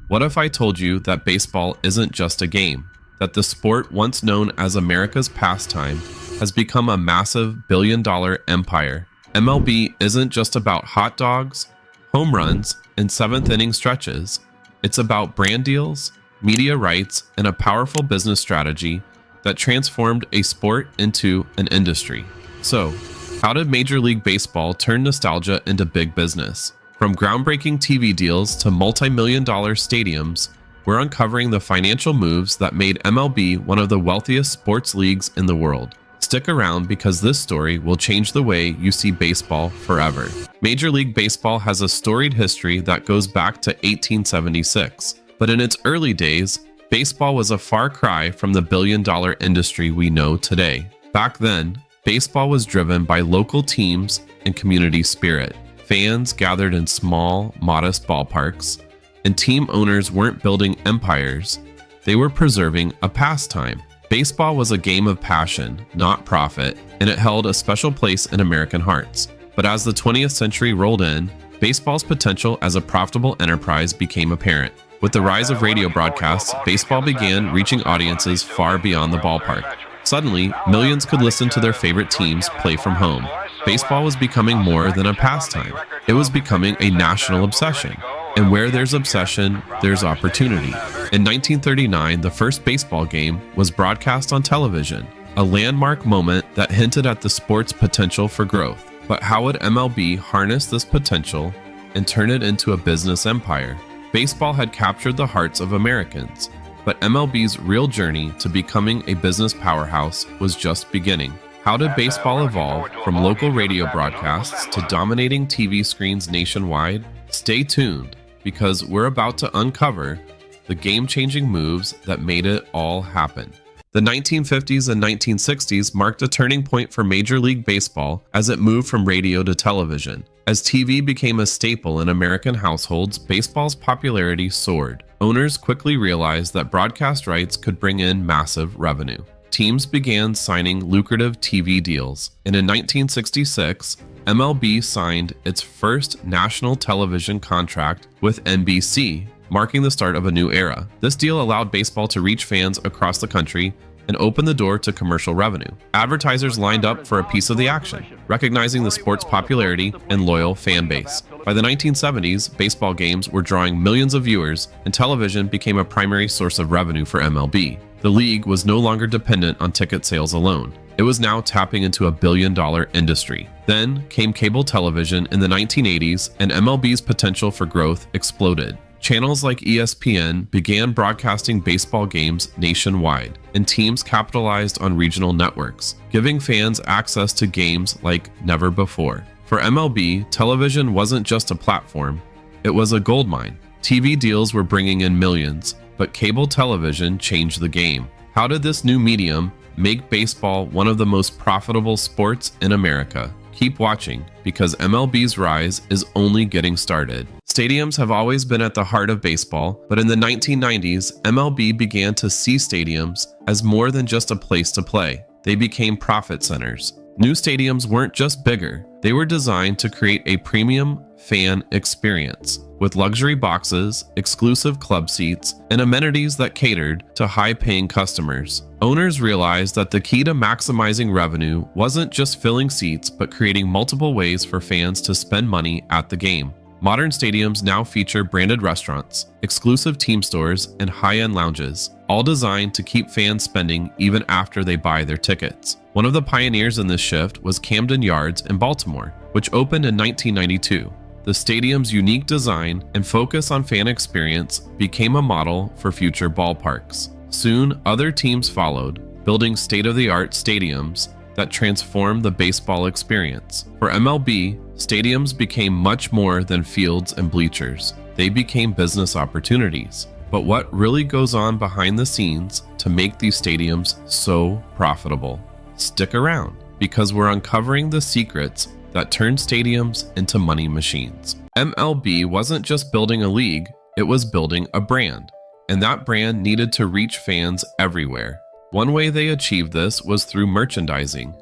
What if I told you that baseball isn't just a game? That the sport once known as America's pastime has become a massive billion-dollar empire? MLB isn't just about hot dogs, home runs, and seventh-inning stretches. It's about brand deals, media rights, and a powerful business strategy that transformed a sport into an industry. So, how did Major League Baseball turn nostalgia into big business? From groundbreaking TV deals to multi-million-dollar stadiums, we're uncovering the financial moves that made MLB one of the wealthiest sports leagues in the world. Stick around because this story will change the way you see baseball forever. Major League Baseball has a storied history that goes back to 1876, but in its early days, baseball was a far cry from the billion-dollar industry we know today. Back then, baseball was driven by local teams and community spirit. Fans gathered in small, modest ballparks, and team owners weren't building empires, they were preserving a pastime. Baseball was a game of passion, not profit, and it held a special place in American hearts. But as the 20th century rolled in, baseball's potential as a profitable enterprise became apparent. With the rise of radio broadcasts, baseball began reaching audiences far beyond the ballpark. Suddenly, millions could listen to their favorite teams play from home. Baseball was becoming more than a pastime. It was becoming a national obsession. And where there's obsession, there's opportunity. In 1939, the first baseball game was broadcast on television, a landmark moment that hinted at the sport's potential for growth. But how would MLB harness this potential and turn it into a business empire? Baseball had captured the hearts of Americans, but MLB's real journey to becoming a business powerhouse was just beginning. How did baseball evolve from local radio broadcasts to dominating TV screens nationwide? Stay tuned, because we're about to uncover the game-changing moves that made it all happen. The 1950s and 1960s marked a turning point for Major League Baseball as it moved from radio to television. As TV became a staple in American households, baseball's popularity soared. Owners quickly realized that broadcast rights could bring in massive revenue. Teams began signing lucrative TV deals, and in 1966, MLB signed its first national television contract with NBC, marking the start of a new era. This deal allowed baseball to reach fans across the country and open the door to commercial revenue. Advertisers lined up for a piece of the action, recognizing the sport's popularity and loyal fan base. By the 1970s, baseball games were drawing millions of viewers, and television became a primary source of revenue for MLB. The league was no longer dependent on ticket sales alone. It was now tapping into a billion-dollar industry. Then came cable television in the 1980s, and MLB's potential for growth exploded. Channels like ESPN began broadcasting baseball games nationwide, and teams capitalized on regional networks, giving fans access to games like never before. For MLB, television wasn't just a platform, it was a goldmine. TV deals were bringing in millions, but cable television changed the game. How did this new medium make baseball one of the most profitable sports in America? Keep watching, because MLB's rise is only getting started. Stadiums have always been at the heart of baseball, but in the 1990s, MLB began to see stadiums as more than just a place to play. They became profit centers. New stadiums weren't just bigger, they were designed to create a premium fan experience, with luxury boxes, exclusive club seats, and amenities that catered to high-paying customers. Owners realized that the key to maximizing revenue wasn't just filling seats, but creating multiple ways for fans to spend money at the game. Modern stadiums now feature branded restaurants, exclusive team stores, and high-end lounges, all designed to keep fans spending even after they buy their tickets. One of the pioneers in this shift was Camden Yards in Baltimore, which opened in 1992. The stadium's unique design and focus on fan experience became a model for future ballparks. Soon, other teams followed, building state-of-the-art stadiums that transformed the baseball experience. For MLB, stadiums became much more than fields and bleachers. They became business opportunities. But what really goes on behind the scenes to make these stadiums so profitable? Stick around, because we're uncovering the secrets that turn stadiums into money machines. MLB wasn't just building a league, it was building a brand. And that brand needed to reach fans everywhere. One way they achieved this was through merchandising.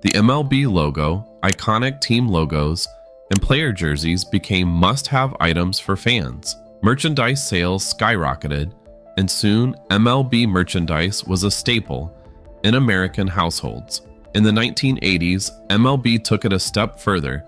The MLB logo, iconic team logos, and player jerseys became must-have items for fans. Merchandise sales skyrocketed, and soon MLB merchandise was a staple in American households. In the 1980s, MLB took it a step further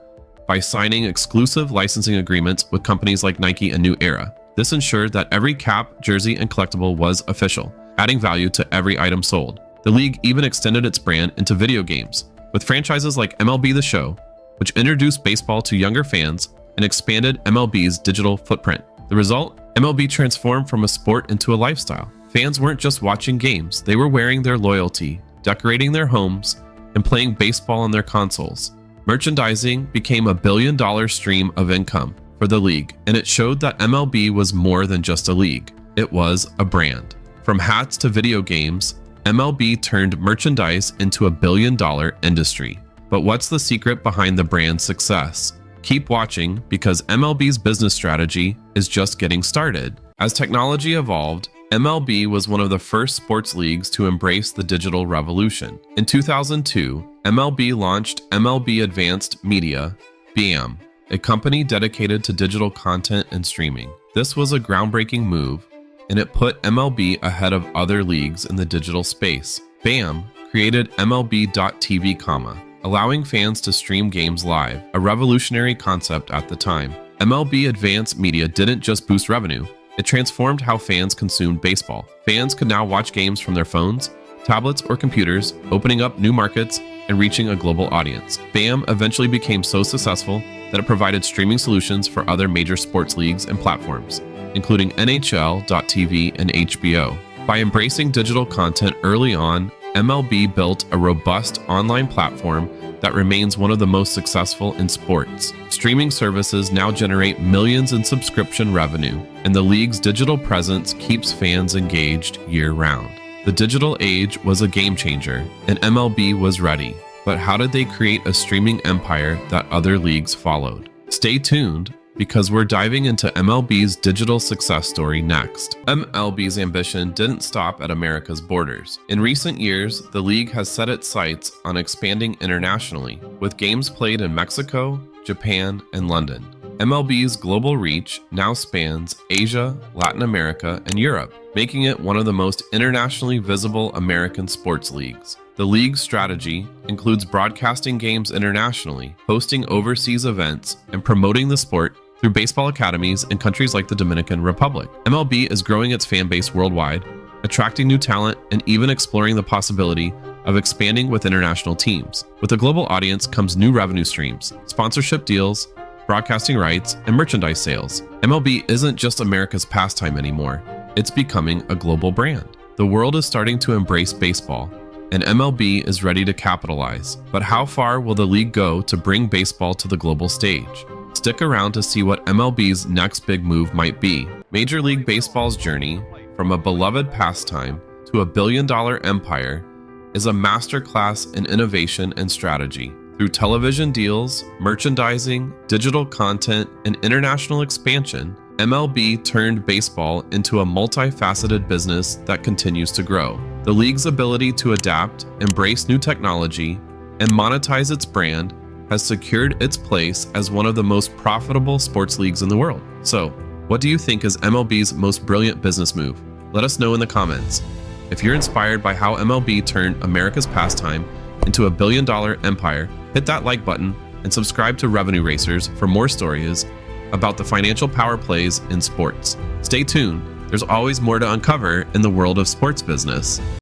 by signing exclusive licensing agreements with companies like Nike and New Era. This ensured that every cap, jersey, and collectible was official, adding value to every item sold. The league even extended its brand into video games, with franchises like MLB The Show, which introduced baseball to younger fans and expanded MLB's digital footprint. The result? MLB transformed from a sport into a lifestyle. Fans weren't just watching games, they were wearing their loyalty, decorating their homes, and playing baseball on their consoles. Merchandising became a billion-dollar stream of income for the league, and it showed that MLB was more than just a league. It was a brand. From hats to video games, MLB turned merchandise into a billion-dollar industry. But what's the secret behind the brand's success? Keep watching, because MLB's business strategy is just getting started. As technology evolved, MLB was one of the first sports leagues to embrace the digital revolution. In 2002, MLB launched MLB Advanced Media, BAM, a company dedicated to digital content and streaming. This was a groundbreaking move, and it put MLB ahead of other leagues in the digital space. BAM created MLB.TV, allowing fans to stream games live, a revolutionary concept at the time. MLB Advanced Media didn't just boost revenue, it transformed how fans consumed baseball. Fans could now watch games from their phones, tablets, or computers, opening up new markets and reaching a global audience. BAM eventually became so successful that it provided streaming solutions for other major sports leagues and platforms, including NHL.TV and HBO. By embracing digital content early on, MLB built a robust online platform that remains one of the most successful in sports. Streaming services now generate millions in subscription revenue, and the league's digital presence keeps fans engaged year-round. The digital age was a game changer, and MLB was ready. But how did they create a streaming empire that other leagues followed? Stay tuned, because we're diving into MLB's digital success story next. MLB's ambition didn't stop at America's borders. In recent years, the league has set its sights on expanding internationally, with games played in Mexico, Japan, and London. MLB's global reach now spans Asia, Latin America, and Europe, making it one of the most internationally visible American sports leagues. The league's strategy includes broadcasting games internationally, hosting overseas events, and promoting the sport through baseball academies in countries like the Dominican Republic. MLB is growing its fan base worldwide, attracting new talent, and even exploring the possibility of expanding with international teams. With a global audience comes new revenue streams, sponsorship deals, broadcasting rights, and merchandise sales. MLB isn't just America's pastime anymore. It's becoming a global brand. The world is starting to embrace baseball, and MLB is ready to capitalize. But how far will the league go to bring baseball to the global stage? Stick around to see what MLB's next big move might be. Major League Baseball's journey from a beloved pastime to a billion-dollar empire is a masterclass in innovation and strategy. Through television deals, merchandising, digital content, and international expansion, MLB turned baseball into a multifaceted business that continues to grow. The league's ability to adapt, embrace new technology, and monetize its brand has secured its place as one of the most profitable sports leagues in the world. So, what do you think is MLB's most brilliant business move? Let us know in the comments. If you're inspired by how MLB turned America's pastime into a billion-dollar empire, hit that like button and subscribe to Revenue Racers for more stories about the financial power plays in sports. Stay tuned, there's always more to uncover in the world of sports business.